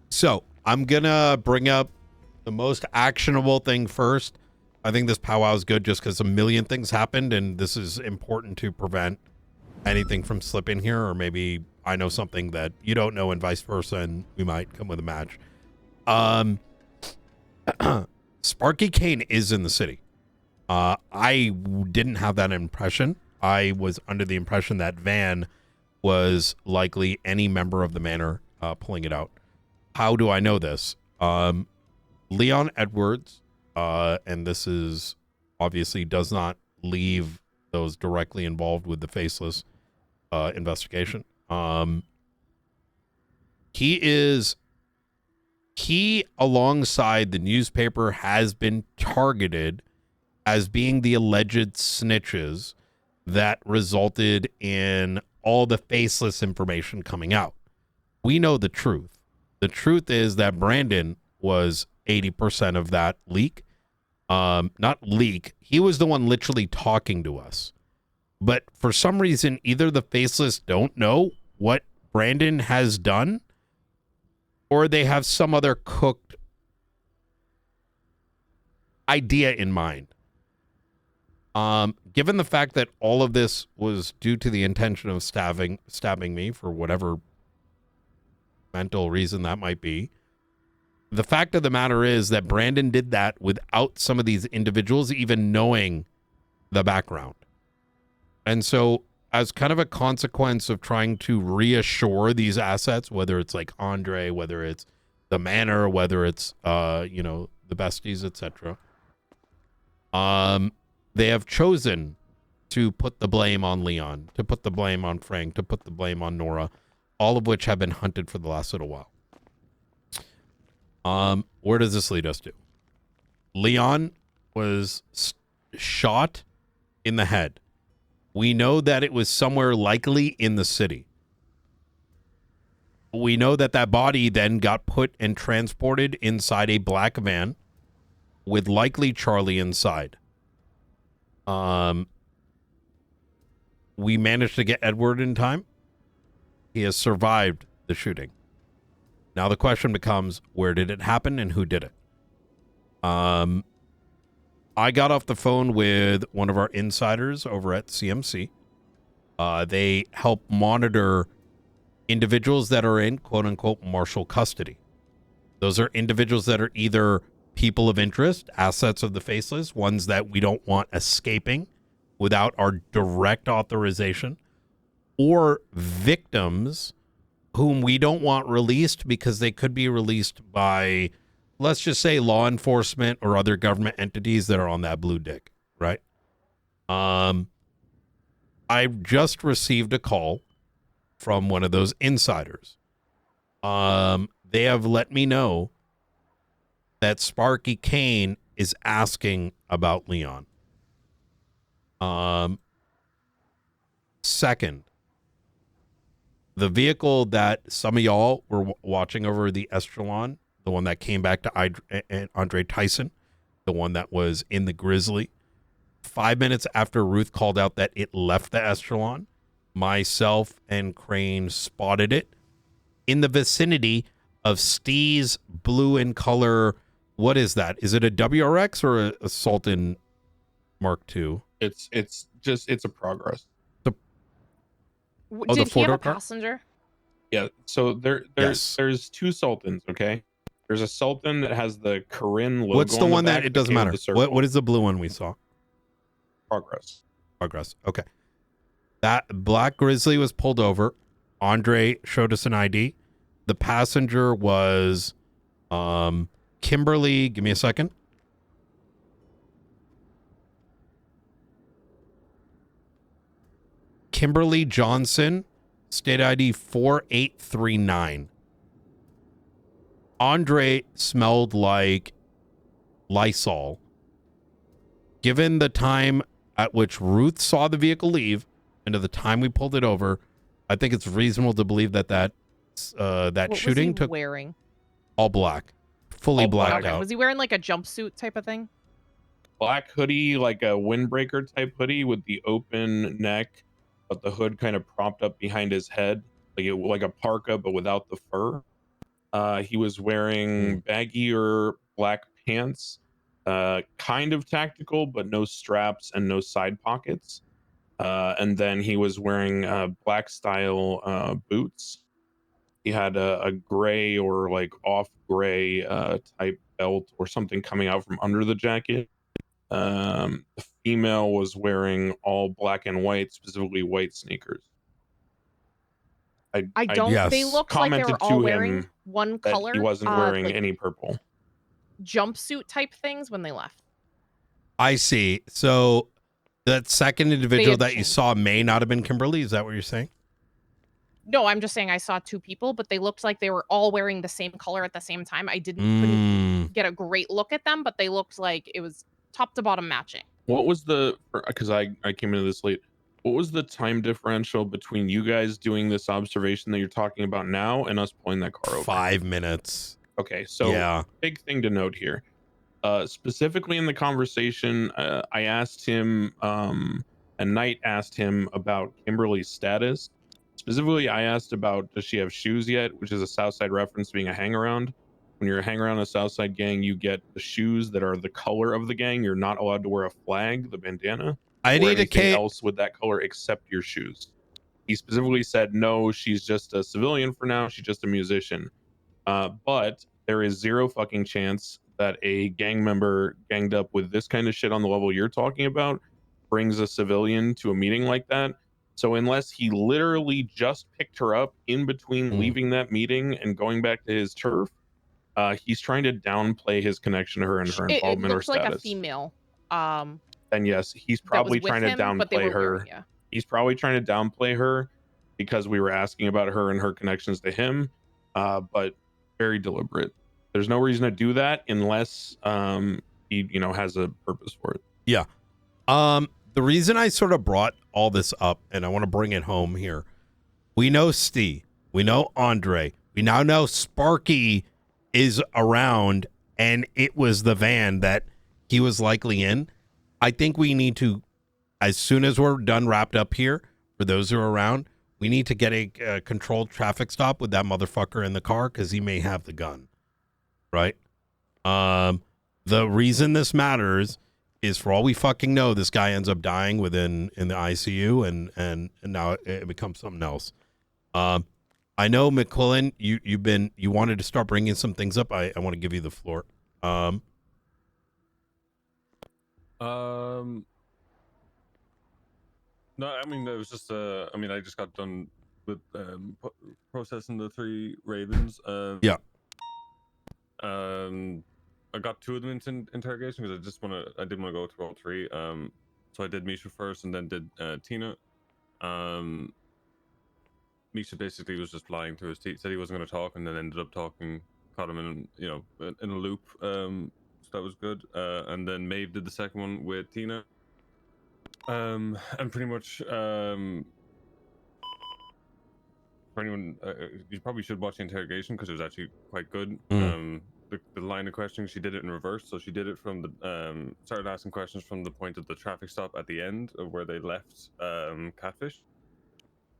So I'm gonna bring up the most actionable thing first. I think this powwow is good just because a million things happened, and this is important to prevent anything from slipping here, or maybe I know something that you don't know and vice versa, and we might come with a match. Sparky Kane is in the city. I didn't have that impression. I was under the impression that Van was likely any member of the manor pulling it out. How do I know this? Leon Edwards, and this is obviously does not leave those directly involved with the Faceless investigation. He alongside the newspaper has been targeted as being the alleged snitches that resulted in all the Faceless information coming out. We know the truth. The truth is that Brandon was 80% of that leak. Not leak. He was the one literally talking to us. But for some reason, either the Faceless don't know what Brandon has done, or they have some other cooked idea in mind. Given the fact that all of this was due to the intention of stabbing me for whatever mental reason that might be, the fact of the matter is that Brandon did that without some of these individuals even knowing the background. And so as kind of a consequence of trying to reassure these assets, whether it's like Andre, whether it's the manor, whether it's, the besties, etc., they have chosen to put the blame on Leon, to put the blame on Frank, to put the blame on Nora, all of which have been hunted for the last little while. Where does this lead us to? Leon was shot in the head. We know that it was somewhere likely in the city. We know that that body then got put and transported inside a black van with likely Charlie inside. We managed to get Edward in time. He has survived the shooting. Now the question becomes, where did it happen and who did it? I got off the phone with one of our insiders over at CMC. They help monitor individuals that are in quote-unquote martial custody. Those are individuals that are either people of interest, assets of the Faceless, ones that we don't want escaping without our direct authorization, or victims whom we don't want released because they could be released by, let's just say, law enforcement or other government entities that are on that blue dick, right? I just received a call from one of those insiders. They have let me know that Sparky Kane is asking about Leon. Second, the vehicle that some of y'all were watching over the Estrelon, the one that came back to Andre Tyson, the one that was in the Grizzly, 5 minutes after Ruth called out that it left the Estrelon, myself and Crane spotted it in the vicinity of Steve's blue in color. What is that? Is it a WRX or a Sultan Mark II? It's a Progress. Did he have a passenger? Yeah. So there's two Sultans. Okay. There's a Sultan that has the Corinne logo. What's the one that it doesn't matter? What is the blue one we saw? Progress. Okay. That black Grizzly was pulled over. Andre showed us an ID. The passenger was Kimberly. Give me a second. Kimberly Johnson, state ID 4839. Andre smelled like Lysol. Given the time at which Ruth saw the vehicle leave and to the time we pulled it over, I think it's reasonable to believe that what shooting took wearing all black, fully blacked out. Was he wearing like a jumpsuit type of thing? Black hoodie, like a windbreaker type hoodie with the open neck, but the hood kind of propped up behind his head, like a parka, but without the fur. He was wearing baggy or black pants, kind of tactical, but no straps and no side pockets. And then he was wearing black style boots. He had a gray or like off gray type belt or something coming out from under the jacket. The female was wearing all black and white, specifically white sneakers. I don't. Yes. They looked like they Commented were all to wearing him one that color. he wasn't wearing like any purple. jumpsuit type things when they left. I see. So that second individual had that you changed. saw may not have been Kimberly. Is that what you're saying? No, I'm just saying I saw two people, but they looked like they were all wearing the same color at the same time. I couldn't get a great look at them, but they looked like it was top to bottom matching. What was the, because I came into this late, what was the time differential between you guys doing this observation that you're talking about now and us pulling that car over? 5 minutes. Okay, so yeah. Big thing to note here. Specifically in the conversation, I asked him, and Knight asked him about Kimberly's status. Specifically, I asked about, does she have shoes yet? Which is a Southside reference, being a hang-around. When you're a hang-around a Southside gang, you get the shoes that are the color of the gang. You're not allowed to wear a flag, the bandana, I or need a anything else with that color except your shoes. He specifically said, no, she's just a civilian for now. She's just a musician. But there is zero fucking chance that a gang member ganged up with this kind of shit on the level you're talking about brings a civilian to a meeting like that. So unless he literally just picked her up in between leaving that meeting and going back to his turf, he's trying to downplay his connection to her and her involvement It or looked like status. a female. And yes, he's probably trying to downplay her. He's probably trying to downplay her because we were asking about her and her connections to him, but very deliberate. There's no reason to do that unless he, has a purpose for it. Yeah. The reason I sort of brought all this up, and I want to bring it home here, we know Steve, we know Andre, we now know Sparky is around, and it was the van that he was likely in. I think we need to, as soon as we're done wrapped up here, for those who are around, we need to get a controlled traffic stop with that motherfucker in the car because he may have the gun, right? The reason this matters is, for all we fucking know, this guy ends up dying in the ICU, and now it becomes something else. I know, McQuillan, you wanted to start bringing some things up. I want to give you the floor. No, I mean, it was just I just got done with processing the 3 ravens. Yeah. I got 2 of them into interrogation because I didn't want to go through all 3. So I did Misha first and then did Tina. Misha basically was just lying through his teeth, said he wasn't going to talk, and then ended up talking, caught him in a loop. So that was good. And then Maeve did the second one with Tina. And pretty much for anyone, you probably should watch the interrogation because it was actually quite good. The line of questioning, she did it in reverse. So she did it from the started asking questions from the point of the traffic stop at the end of where they left Catfish.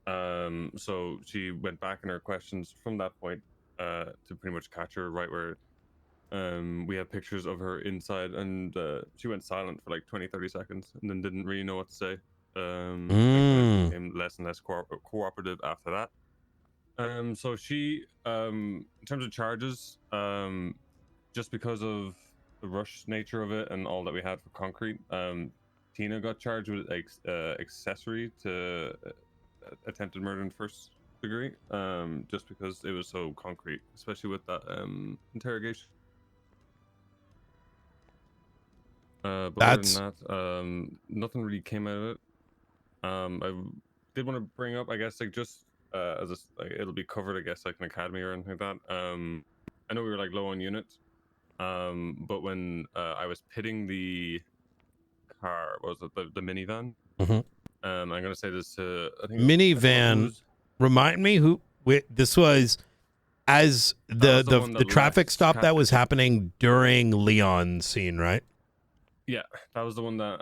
So she went back in her questions from that point to pretty much catch her right where we have pictures of her inside, and she went silent for like 20-30 seconds and then didn't really know what to say. Became less and less cooperative after that. So she, in terms of charges, just because of the rush nature of it and all that we had for concrete, Tina got charged with accessory to attempted murder in first degree, just because it was so concrete, especially with that interrogation. But other than that, nothing really came out of it. I did want to bring up, I guess, like just it'll be covered, I guess, like an academy or anything like that. I know we were like low on units, but when I was pitting the car, what was it the minivan? I'm gonna say this to minivan. Remind me who this was. As the traffic stop that was happening during Leon's scene, right? Yeah, that was the one that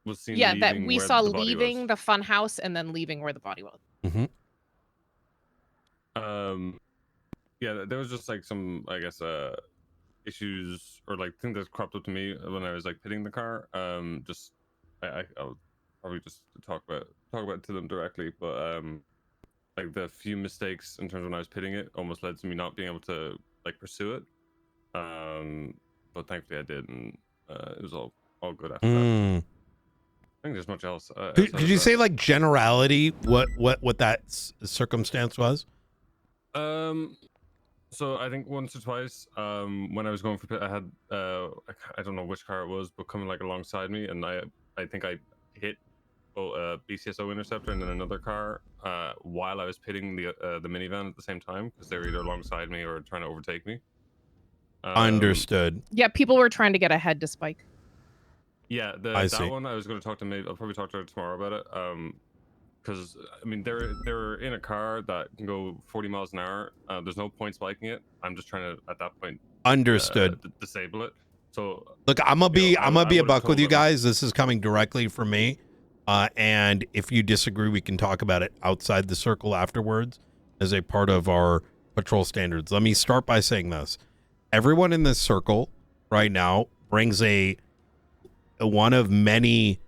was seen. Yeah, that we saw leaving the fun house and then leaving where the body was. yeah, there was just like some, I guess, issues or like things that cropped up to me when I was like pitting the car. Just I'll probably just talk about it to them directly, but like the few mistakes in terms of when I was pitting it almost led to me not being able to like pursue it. But thankfully I did, and it was all good after that. I think there's much else. Could you say like generality what that circumstance was? So I think once or twice, when I was going for pit, I had I don't know which car it was, but coming like alongside me, and I think I hit BCSO interceptor and then another car while I was pitting the minivan at the same time, because they were either alongside me or trying to overtake me. Understood. Yeah, people were trying to get ahead to Spike. Yeah, that one I was going to talk to. Maybe I'll probably talk to her tomorrow about it. Because I mean, they're in a car that can go 40 miles an hour. There's no point spiking it. I'm just trying to at that point understood disable it. So look, I'm gonna be a buck with you guys. This is coming directly from me. And if you disagree, we can talk about it outside the circle afterwards as a part of our patrol standards. Let me start by saying this. Everyone in this circle right now brings a one of many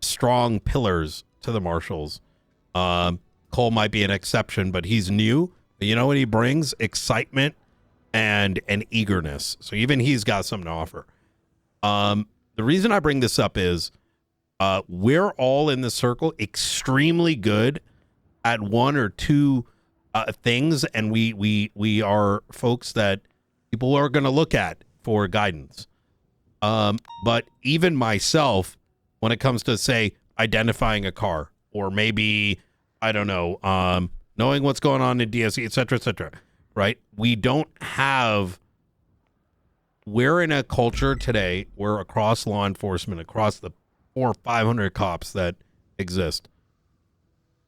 strong pillars to the marshals. Cole might be an exception, but he's new. But you know what he brings? Excitement and an eagerness. So even he's got something to offer. The reason I bring this up is we're all in the circle extremely good at one or two things, and we are folks that people are going to look at for guidance. But even myself, when it comes to, say, identifying a car, or maybe, I don't know, knowing what's going on in DSE, et cetera, right? We don't have, we're in a culture today where across law enforcement, across the 400 or 500 cops that exist,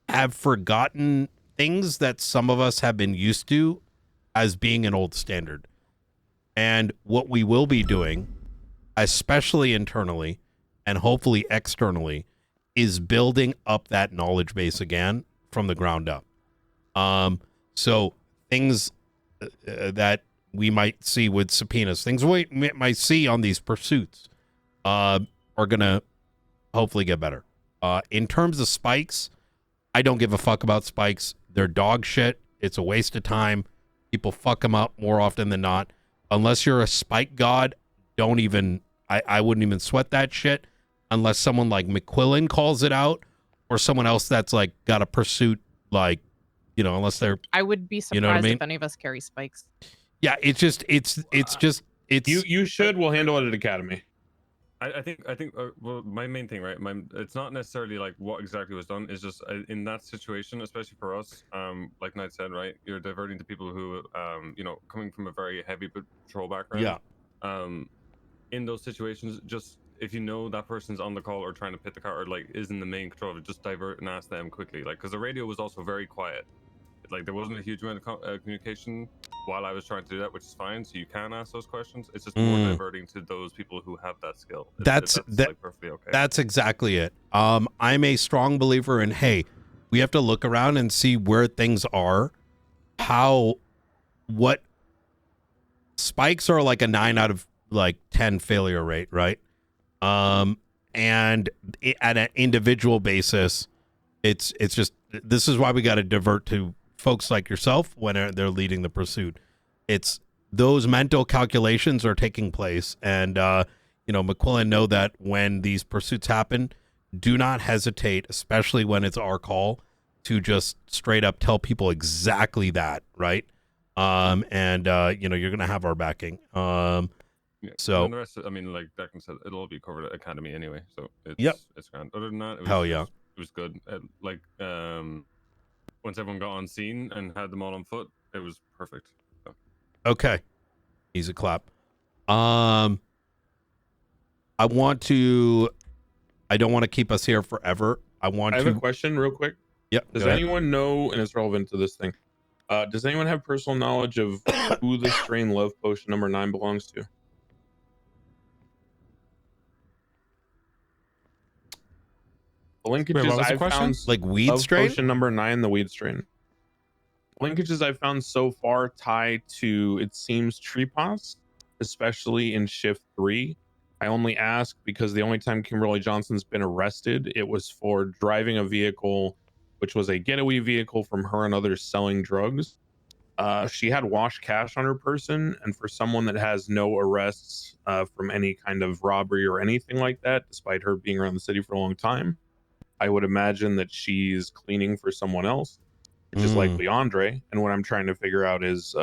have forgotten things that some of us have been used to as being an old standard. And what we will be doing, especially internally and hopefully externally, is building up that knowledge base again from the ground up. So things that we might see with subpoenas, things we might see on these pursuits are going to hopefully get better. In terms of spikes, I don't give a fuck about spikes. They're dog shit. It's a waste of time. People fuck them up more often than not. Unless you're a spike god, don't even, I wouldn't even sweat that shit unless someone like McQuillan calls it out, or someone else that's like got a pursuit, like, you know, unless they're, I would be surprised, you know what I mean? if any of us carry spikes. Yeah, it's just You should. We'll handle it at Academy. I think well, my main thing, right? It's not necessarily like what exactly was done. It's just in that situation, especially for us, like Knight said, right? You're diverting to people who, you know, coming from a very heavy patrol background. Yeah. In those situations, just if you know that person's on the call or trying to pit the car or like is in the main control of it, just divert and ask them quickly. Like, because the radio was also very quiet. Like there wasn't a huge amount of communication while I was trying to do that, which is fine. So you can ask those questions. It's just more diverting to those people who have that skill. That's like perfectly okay. That's exactly it. I'm a strong believer in, hey, we have to look around and see where things are. What spikes are like a 9 out of like 10 failure rate, right? And at an individual basis, it's just, this is why we got to divert to folks like yourself when they're leading the pursuit. It's those mental calculations are taking place, and you know, McQuillan know that when these pursuits happen, do not hesitate, especially when it's our call, to just straight up tell people exactly that, right? And you know, you're gonna have our backing. Yeah, so and the rest, I mean, like Declan said, it'll all be covered at Academy anyway, so it's grand. Other than that, it was good. Like once everyone got on scene and had them all on foot, it was perfect. So. Okay, easy clap. I don't want to keep us here forever. I have a question real quick. Yep. Does anyone know, and it's relevant to this thing, does anyone have personal knowledge of who the strain Love Potion number 9 belongs to? The linkages I've found, like weed Love strain? Potion number 9, the weed strain. linkages I've found so far tie to, it seems, Treepas, especially in shift 3. I only ask because the only time Kimberly Johnson's been arrested, it was for driving a vehicle, which was a getaway vehicle from her and others selling drugs. She had wash cash on her person, and for someone that has no arrests from any kind of robbery or anything like that, despite her being around the city for a long time, I would imagine that she's cleaning for someone else, which is likely Andre. And what I'm trying to figure out is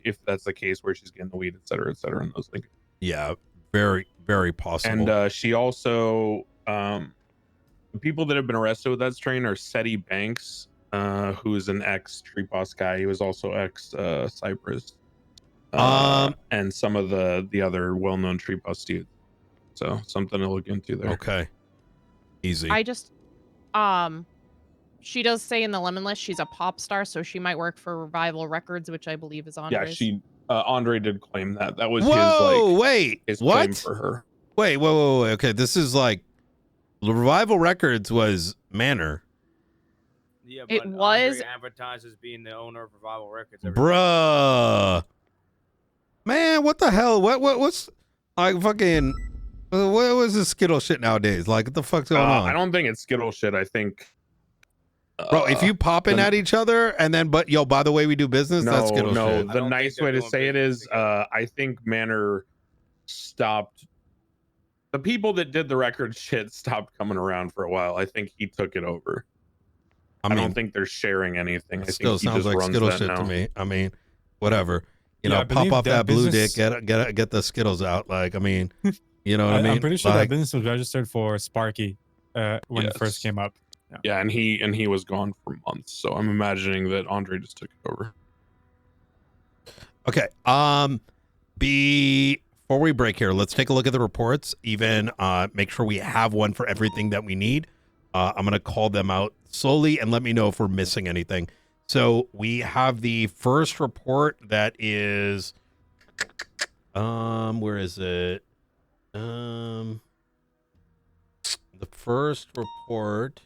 if that's the case, where she's getting the weed, et cetera, and those things. Yeah, very, very possible. And she also, the people that have been arrested with that strain are Seti Banks, who is an ex-Treepas guy. He was also ex-Cypress. And some of the other well-known Treepas dudes. So something to look into there. Okay. Easy. I just, she does say in the lemon list she's a pop star, so she might work for Revival Records, which I believe is Andre's. Yeah, she, Andre did claim that. That was his claim for her. Wait. Okay, this is like, Revival Records was Manor. Yeah, It but was- Andre advertises being the owner of Revival Records. Bruh. Man, what the hell? What's like fucking, what was this Skittle shit nowadays? Like, what the fuck's going on? I don't think it's Skittle shit. I think, Bro, if you popping at each other and then, but yo, by the way, we do business, that's Skittle shit. the nice way to say it is, I think Manor stopped. The people that did the record shit stopped coming around for a while. I think he took it over. I don't think they're sharing anything. I Still think he sounds just like runs Skittle that shit now. to me. I mean, whatever. You Yeah, know, I pop believe off that that blue business- dick, get the Skittles out. Like, I mean, you know what I mean? I'm pretty sure Like, that business was registered for Sparky when it first Yes. came up. Yeah, and he was gone for months. So I'm imagining that Andre just took it over. okay. Before we break here, let's take a look at the reports. Even make sure we have one for everything that we need. I'm gonna call them out slowly and let me know if we're missing anything. So we have the first report that is, where is it? The first report.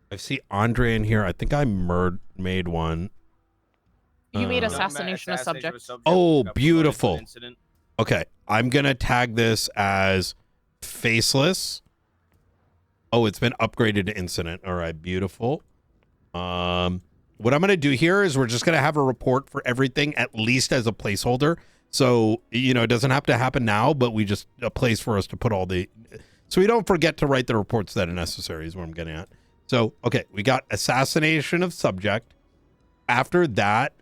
I see Andre in here. I think I made one. You made Uh, assassination of subject. Oh, beautiful. Okay, I'm gonna tag this as Faceless. Oh, it's been upgraded to incident. All right, beautiful. What I'm gonna do here is we're just gonna have a report for everything, at least as a placeholder. So, you know, it doesn't have to happen now, but we just a place for us to put all the, so we don't forget to write the reports that are necessary is what I'm getting at. So, okay, we got assassination of subject. After that,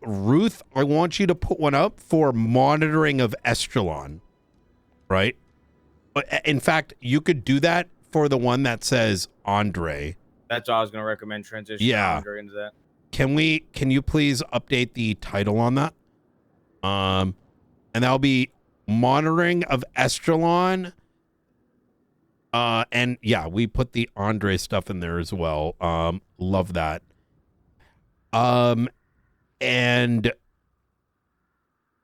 Ruth, I want you to put one up for monitoring of Estrelon, right? In fact, you could do that for the one that says Andre. That's what I was going to recommend, transition Yeah. Andre into that. Can you please update the title on that? And that'll be monitoring of Estrelon. And yeah, we put the Andre stuff in there as well. Love that. And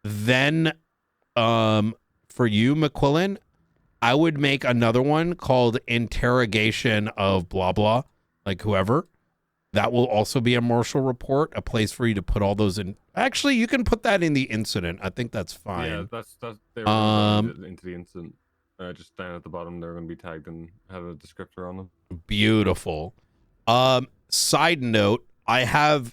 then for you, McQuillan, I would make another one called Interrogation of blah blah, like whoever. That will also be a marshal report, a place for you to put all those in. Actually, you can put that in the incident. I think that's fine. Yeah, that's they were gonna put it into the incident. Just down at the bottom, they're going to be tagged and have a descriptor on them. Beautiful. Side note, I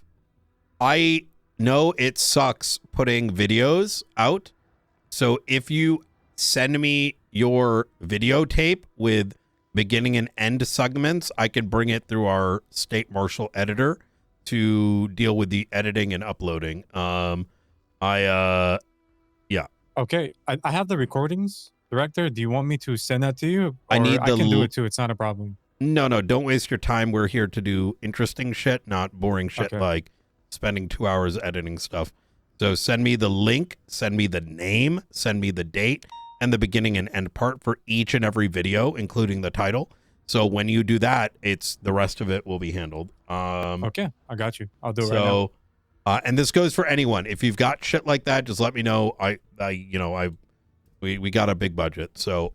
know it sucks putting videos out. So if you send me your videotape with beginning and end segments, I can bring it through our state marshal editor to deal with the editing and uploading. Okay, I have the recordings. Director, do you want me to send that to you? Or I need I the can do it too. It's not a problem. No, don't waste your time. We're here to do interesting shit, not boring shit Okay. like spending 2 hours editing stuff. So send me the link, send me the name, send me the date, and the beginning and end part for each and every video, including the title. So when you do that, the rest of it will be handled. Okay, I got you. I'll do it right now. And this goes for anyone. If you've got shit like that, just let me know. We got a big budget. So,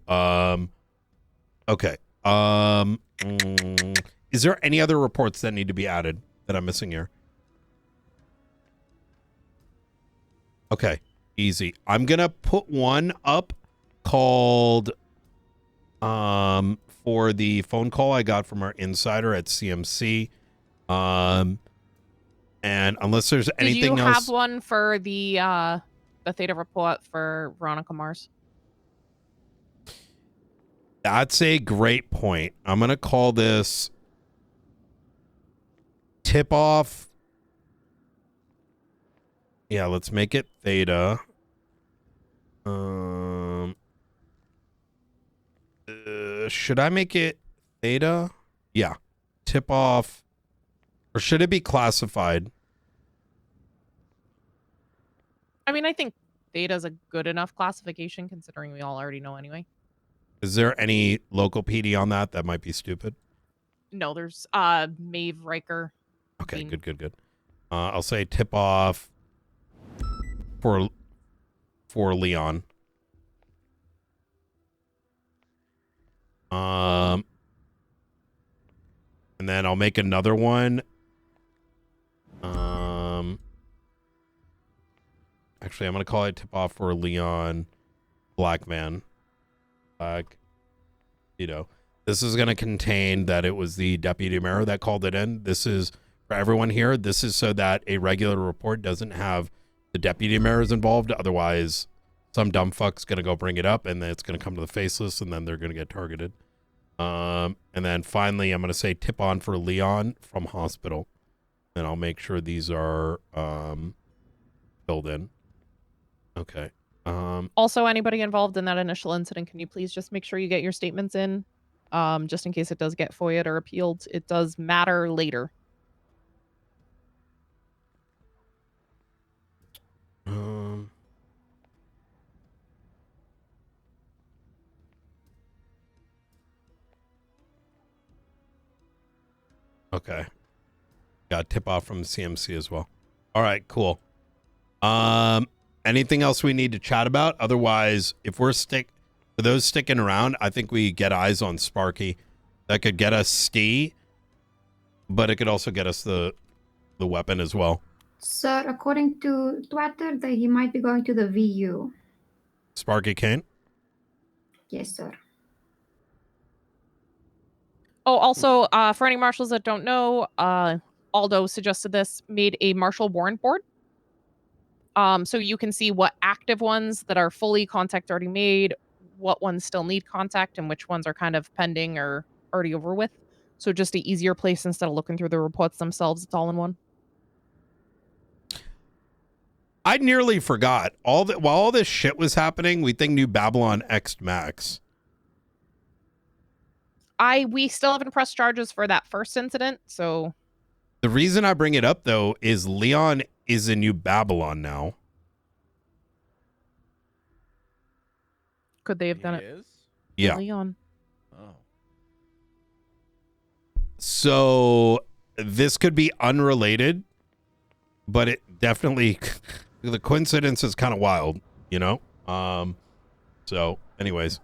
okay. Is there any other reports that need to be added that that I'm missing here? Okay, easy. I'm gonna put one up called for the phone call I got from our insider at CMC. And unless there's anything Did you else, have one for the Theta report for Veronica Mars? that's a great point. I'm gonna call this tip off. Yeah, let's make it Theta. Should I make it Theta? Yeah. Tip off. Or should it be classified? I mean, I think Theta's a good enough classification considering we all already know anyway. Is there any local PD on that? That might be stupid. No, there's Maeve Riker. Okay, Bean. good. I'll say tip off for Leon. And then I'll make another one. Actually, I'm gonna call it tip off for Leon Black Van. Black, this is gonna contain that it was the deputy mayor that called it in. This is for everyone here. This is so that a regular report doesn't have the deputy mayors involved. Otherwise, some dumb fuck's gonna go bring it up, and then it's gonna come to the Faceless, and then they're gonna get targeted. And then finally, I'm gonna say tip on for Leon from hospital, and I'll make sure these are filled in. Okay. Also, anybody involved in that initial incident, can you please just make sure you get your statements in, just in case it does get FOIA'd or appealed. It does matter later. Okay. Got tip off from the CMC as well. All right, cool. Anything else we need to chat about? Otherwise, if we're for those sticking around, I think we get eyes on Sparky. That could get us Stee, but it could also get us the weapon as well. Sir, according to Twitter, that he might be going to the VU. Sparky Kane? Yes, sir. Oh, also, for any marshals that don't know, Aldo suggested this, made a marshal warrant board. So you can see what active ones that are fully contact already made, what ones still need contact, and which ones are kind of pending or already over with. So just an easier place instead of looking through the reports themselves. It's all in one. I nearly forgot. While all this shit was happening, we think New Babylon X'd Max. We still haven't pressed charges for that first incident, so The reason I bring it up, though, is Leon is in New Babylon now. could they have done it? Is? Yeah. Leon. Oh. So this could be unrelated, but it definitely, the coincidence is kind of wild, So anyways.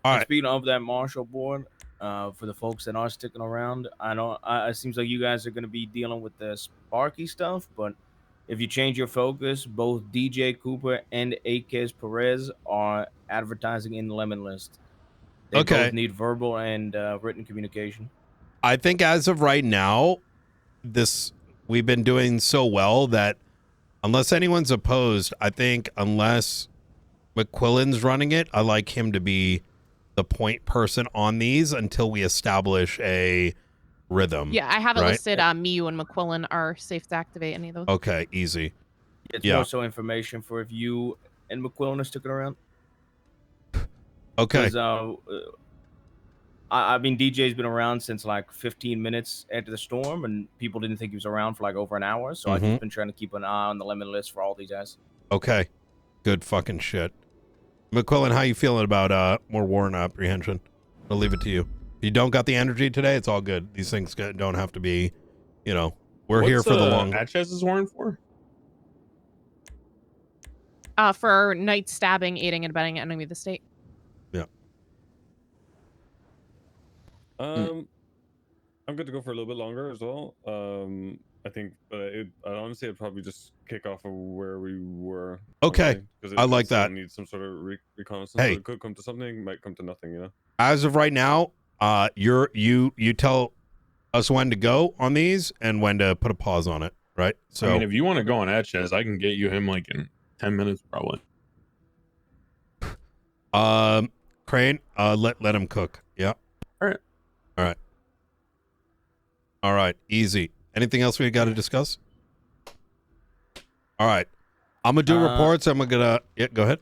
All right. Speaking of that Marshall board, for the folks that are sticking around, I know it seems like you guys are going to be dealing with the Sparky stuff, but if you change your focus, both DJ Cooper and Akez Perez are advertising in Lemon List. They both need verbal and written communication. I think as of right now, we've been doing so well that unless anyone's opposed, I think unless McQuillan's running it, I like him to be the point person on these until we establish a rhythm. Yeah, I have it right? listed. Miu and McQuillan are safe to activate any of those. Okay, easy. It's more so information for if you and McQuillan are sticking around. Okay. I mean, DJ's been around since like 15 minutes after the storm, and people didn't think he was around for like over an hour. So I've just been trying to keep an eye on the Lemon List for all these guys. Okay. Good fucking shit. McQuillan, how you feeling about more warrant apprehension? I'll leave it to you. If you don't got the energy today, it's all good. These things don't have to be, we're here for the long. Natchez's warrant for? For night stabbing, aiding, and abetting an enemy of the state. Yeah. I'm good to go for a little bit longer as well. I think, honestly, I'd probably just kick off of where we were. Okay, because I like still that. Needs some sort of reconnaissance. Hey. So it could come to something, might come to nothing. You know. As of right now, you tell us when to go on these and when to put a pause on it, right? So I mean, if you want to go on Etches, I can get you him like in 10 minutes probably. Crane, let him cook. Yeah. All right. Easy. Anything else we got to discuss? All right. I'm gonna do reports. I'm gonna go ahead.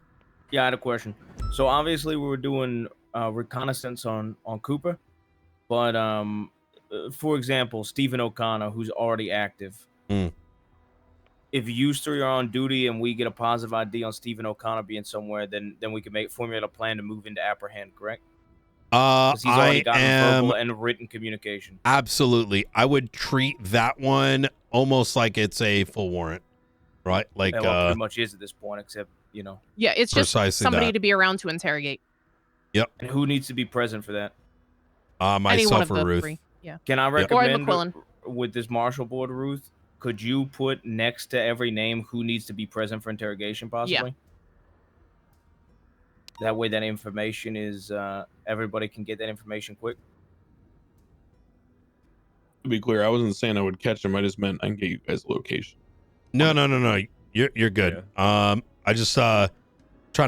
Yeah, I had a question. So obviously we were doing reconnaissance on Cooper, but for example, Stephen O'Connor, who's already active. Mm. If you three are on duty and we get a positive ID on Stephen O'Connor being somewhere, then we can formulate a plan to move into apprehend, correct? Because he's already gotten verbal and written communication. Absolutely. I would treat that one almost like it's a full warrant, right? Like Yeah, well, pretty much is at this point, except Yeah, it's just Precisely somebody that. to be around to interrogate. And who needs to be present for that? Any one myself of or the Ruth. 3. Yeah. Can I Or recommend McQuillan. with this marshal board, Ruth? Could you put next to every name who needs to be present for interrogation, possibly? That way, that information is everybody can get that information quick. To be clear, I wasn't saying I would catch him. I just meant I can get you guys a location. No. You're good. I just trying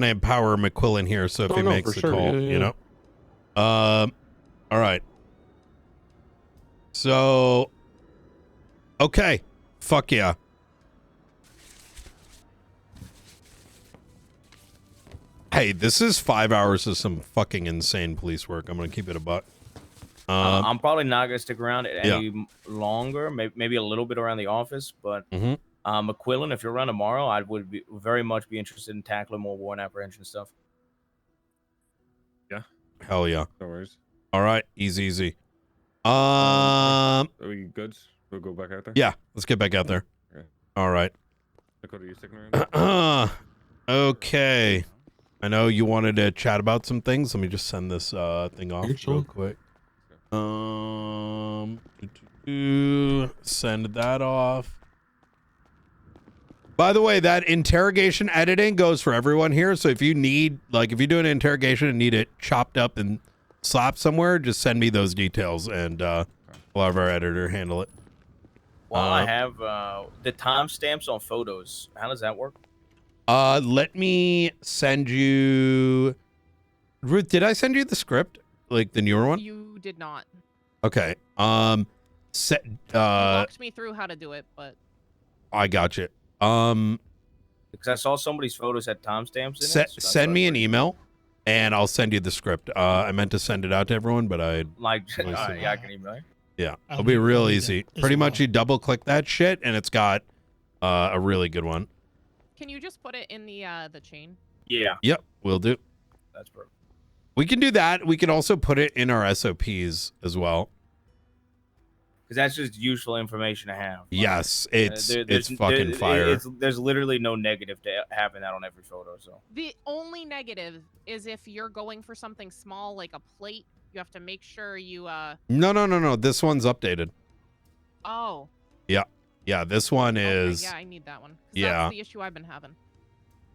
to empower McQuillan here, so if he makes the call, you know. All right. So, okay, fuck yeah. Hey, this is 5 hours of some fucking insane police work. I'm gonna keep it a buck. I'm probably not gonna stick around any longer. Maybe a little bit around the office, but McQuillan, if you're around tomorrow, I would very much be interested in tackling more warrant apprehension stuff. Yeah. Hell yeah. No worries. All right, easy. Are we good? We'll go back out there. Yeah, let's get back out there. Okay. All right. Dakota, you sticking around? Okay. I know you wanted to chat about some things. Let me just send this thing off real quick. Send that off. By the way, that interrogation editing goes for everyone here. So if you need, like, if you do an interrogation and need it chopped up and slapped somewhere, just send me those details and we'll have our editor handle it. Well, I have the timestamps on photos. How does that work? Let me send you. Ruth, did I send you the script, like the newer one? You did not. Okay. You walked me through how to do it, but I got you. Because I saw somebody's photos had timestamps in it. Send me an email, and I'll send you the script. I meant to send it out to everyone, but I yeah, I can email you. Yeah, it'll be real easy. Pretty much, you double click that shit, and it's got a really good one. can you just put it in the chain? Yeah. Yep, we'll do. That's perfect. We can do that. We can also put it in our SOPs as well. Because that's just useful information to have. Yes, it's fucking fire. There's literally no negative to having that on every photo. So The only negative is if you're going for something small like a plate, you have to make sure you No. This one's updated. Oh. Yeah, this one is. Okay, yeah, I need that one. Yeah. That's the issue I've been having.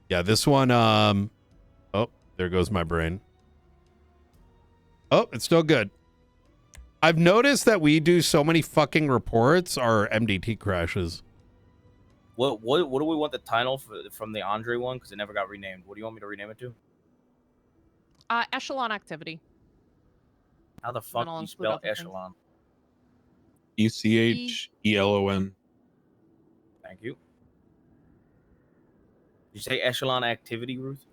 Yeah, this one. Oh, there goes my brain. Oh, it's still good. I've noticed that we do so many fucking reports, our MDT crashes. what do we want the title from the Andre one? Because it never got renamed. What do you want me to rename it to? Echelon activity. How the fuck Then I'll do you include spell other things. echelon? ECHELON. Thank you. Did you say echelon activity, Ruth? Is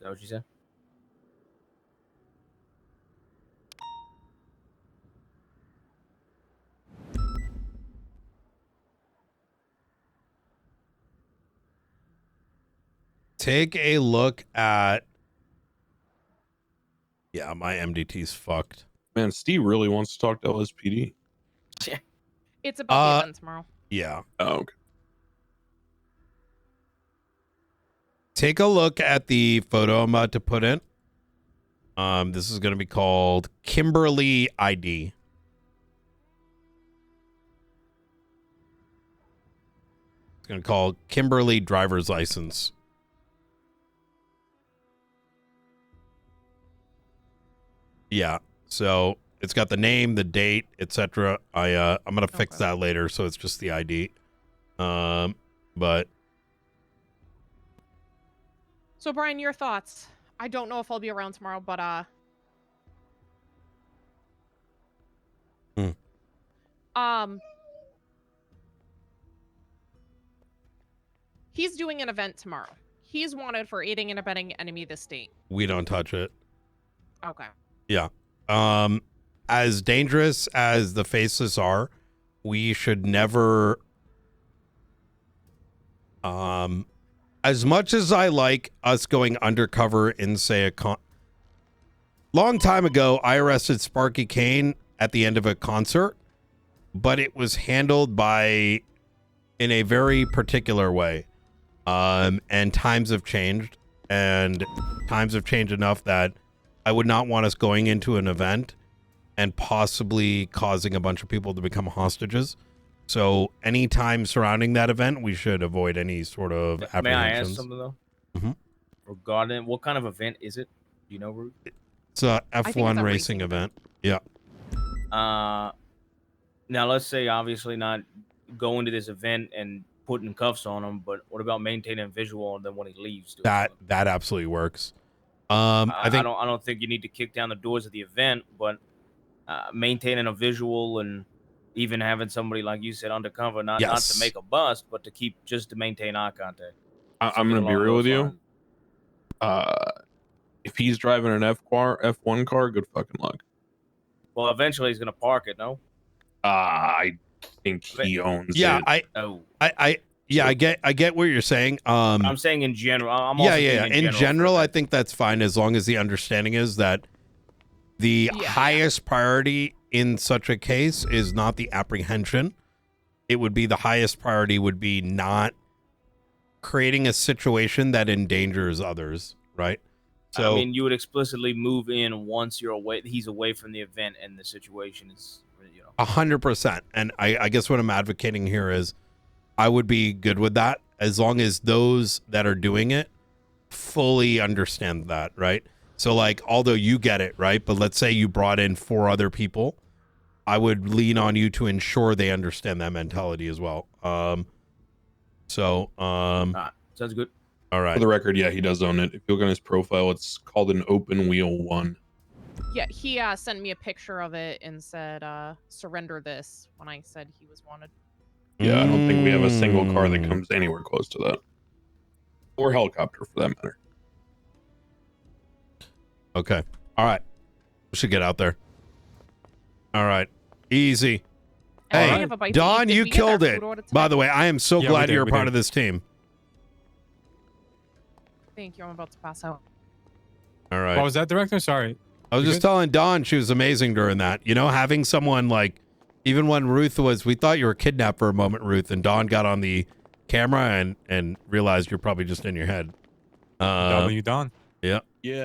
that what you said? Take a look at. Yeah, my MDT's fucked. Man, Steve really wants to talk to LSPD. It's about the event tomorrow. Yeah. Oh, okay. Take a look at the photo I'm about to put in. This is going to be called Kimberly ID. It's going to call Kimberly driver's license. Yeah. So it's got the name, the date, etc. I'm going to fix that later, so it's just the ID. But So Brian, your thoughts? I don't know if I'll be around tomorrow, but he's doing an event tomorrow. He's wanted for aiding and abetting enemy of the state. we don't touch it. Okay. Yeah. As dangerous as the Faceless are, we should never as much as I like us going undercover in, say, a long time ago, I arrested Sparky Kane at the end of a concert, but it was handled in a very particular way. And times have changed, and times have changed enough that I would not want us going into an event and possibly causing a bunch of people to become hostages. So any time surrounding that event, we should avoid any sort of apprehensions. May I ask something though? Mhm. Regarding what kind of event is it? Do you know, Ruth? It's a think it's F1 a racing event. Yeah. Now let's say obviously not going to this event and putting cuffs on him, but what about maintaining visual and then when he leaves? That absolutely works. I don't think you need to kick down the doors of the event, but maintaining a visual and even having somebody like you said undercover, not to make a bust, but to keep just to maintain eye contact. I'm gonna be real with you. If he's driving an F1 car, good fucking luck. Well, eventually he's gonna park it. No. I think he owns it. I get what you're saying. I'm saying in general. I'm also In general, I think that's fine as long as the understanding is that the highest priority in such a case is not the apprehension. It would be the highest priority would be not creating a situation that endangers others, right? So I mean, you would explicitly move in once you're away. He's away from the event, and the situation is, 100%. And I guess what I'm advocating here is, I would be good with that as long as those that are doing it fully understand that, right? So like, although you get it, right? But let's say you brought in 4 other people, I would lean on you to ensure they understand that mentality as well. sounds good. All right. For the record, yeah, he does own it. If you look on his profile, it's called an Open Wheel 1. Yeah, he sent me a picture of it and said, surrender this when I said he was wanted. Yeah, I don't think we have a single car that comes anywhere close to that. Or helicopter, for that matter. Okay. All right. We should get out there. All right. Easy. And I Hey, have a bite to Don, eat. Did you we get our killed food it. order By today? the way, I am so Yeah, glad we you're a did, part of this team. Thank you. I'm about to pass out. All right. What was that, director? Sorry. I was You just good? telling Dawn she was amazing during that. You know, having someone like, even when Ruth was, we thought you were kidnapped for a moment, Ruth, and Dawn got on the camera and realized you're probably just in your head. W Don. Yeah.